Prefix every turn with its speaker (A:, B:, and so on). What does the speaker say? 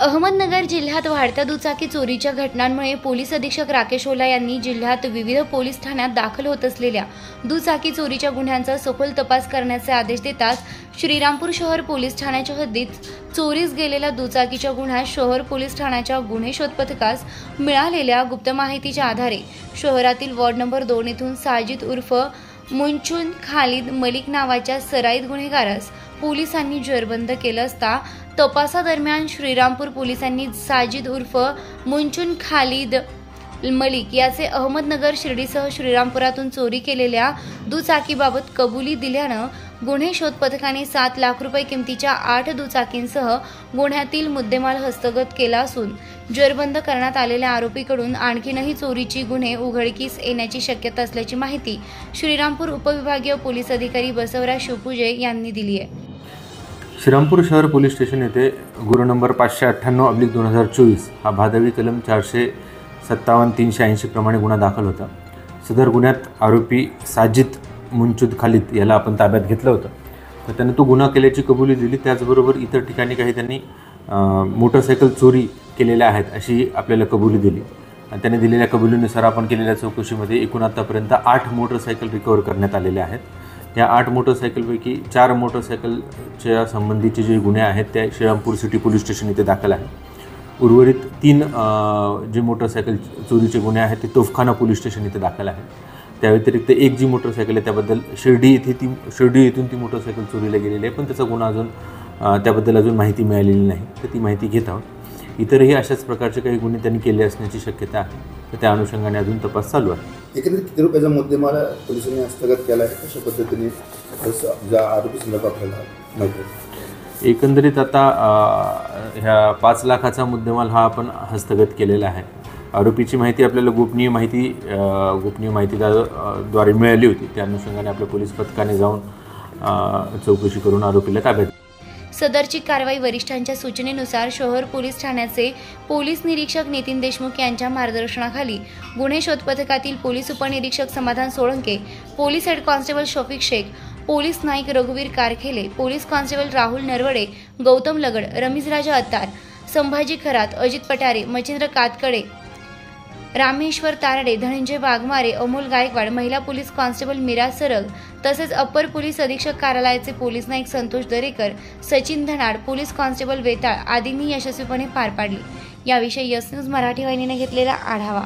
A: अहमदनगर जिल्ह्यात वाढत्या दुचाकी चोरीच्या घटनांमुळे पोलीस अधीक्षक राकेश ओला यांनी जिल्ह्यात विविध पोलीस ठाण्यात दाखल होत असलेल्या दुचाकी चोरीच्या गुन्ह्यांचा सखोल तपास करण्याचे आदेश देताच श्रीरामपूर शहर पोलीस ठाण्याच्या हद्दीत चोरीस गेलेल्या दुचाकीच्या गुन्ह्यात शहर पोलीस ठाण्याच्या गुन्हे शोध पथकास मिळालेल्या गुप्त माहितीच्या आधारे शहरातील वॉर्ड नंबर 2 येथून साजिद उर्फ मुंचून खालिद मलिक नावाच्या सराईत गुन्हेगारास पोलिसांनी जेरबंद केलं असता तपासादरम्यान श्रीरामपूर पोलिसांनी साजिद उर्फ मुंचून खालिद मलिक याचे अहमदनगर शिर्डीसह श्रीरामपुरातून चोरी केलेल्या दुचाकीबाबत कबुली दिल्यानं गुन्हे शोध पथकाने 7 लाख रुपये किमतीच्या 8 दुचाकींसह गुन्ह्यातील मुद्देमाल हस्तगत केला असून जेरबंद करण्यात आलेल्या आरोपीकडून आणखीनही चोरीची गुन्हे उघडकीस येण्याची शक्यता असल्याची माहिती श्रीरामपूर उपविभागीय पोलीस अधिकारी बसवराज शिवपूजे यांनी दिली आहे।
B: श्रीरामपूर शहर पोलीस स्टेशन येथे गुन्हा नंबर 598/2024 हा भादवी कलम 457-380 प्रमाणे गुन्हा दाखल होता। सदर गुन्ह्यात आरोपी साजिद मुंचूद खालिद याला आपण ताब्यात घेतलं होतं। तर त्याने तो गुन्हा केल्याची कबुली दिली। त्याचबरोबर इतर ठिकाणी काही त्यांनी मोटरसायकल चोरी केलेल्या आहेत अशी आपल्याला कबुली दिली आणि त्याने दिलेल्या कबुलीनुसार आपण केलेल्या चौकशीमध्ये एकूण आतापर्यंत 8 मोटरसायकल रिकवर करण्यात आलेल्या आहेत। या 8 मोटरसायकलपैकी 4 मोटरसायकलच्या संबंधीचे जे गुन्हे आहेत ते श्रीरामपूर सिटी पोलीस स्टेशन येथे दाखल आहेत। उर्वरित 3 जे मोटरसायकल चोरीचे गुन्हे आहेत ते तोफखाना पोलीस स्टेशन येथे दाखल आहेत। त्या व्यतिरिक्त एक जी मोटरसायकल आहे त्याबद्दल शिर्डी येथून ती मोटरसायकल चोरीला गेलेली आहे, पण त्याचा गुन्हा अजून त्याबद्दल अजून माहिती मिळालेली नाही, तर ती माहिती घेत आहोत। इतरही अशाच प्रकारचे काही गुन्हे त्यांनी केले असण्याची शक्यता आहे, तर त्या अनुषंगाने अजून तपास चालू आहे।
C: एकंदरीत किती रुपयाचा मुद्देमाल पोलिसांनी हस्तगत केला आहे, कशा पद्धतीने ज्या आरोपी संदर्भात आपल्याला माहिती आहे?
B: एकंदरीत आता ह्या 5 लाखाचा मुद्देमाल हा आपण हस्तगत केलेला आहे। आरोपीची माहिती आपल्याला गोपनीय माहितीद्वारे मिळाली होती, त्या अनुषंगाने आपल्या पोलीस पथकाने जाऊन चौकशी करून आरोपीला ताब्यात घेतले।
A: सदरची कारवाई वरिष्ठांच्या सूचनेनुसार शहर पोलीस ठाण्याचे पोलीस निरीक्षक नितीन देशमुख यांच्या मार्गदर्शनाखाली गुन्हे शोध पथकातील पोलीस उपनिरीक्षक Samadhan Solanke, police head constable Shafiq Shaikh, police Naik रघुवीर कारखेले, पोलीस कॉन्स्टेबल राहुल नरवडे, गौतम लगड, रमीजराजा अत्तार, संभाजी खरात, अजित पटारे, मच्छिंद्र कातकडे, रामेश्वर तारडे, धनंजय वाघमारे, अमोल गायकवाड, महिला पोलीस कॉन्स्टेबल मीरा सरग तसेच अप्पर पोलीस अधीक्षक कार्यालयाचे पोलीस नाईक संतोष दरेकर, सचिन धनाड, पोलीस कॉन्स्टेबल वेताळ आदींनी यशस्वीपणे पार पाडली। याविषयी यस न्यूज मराठी वाहिनीने घेतलेला आढावा।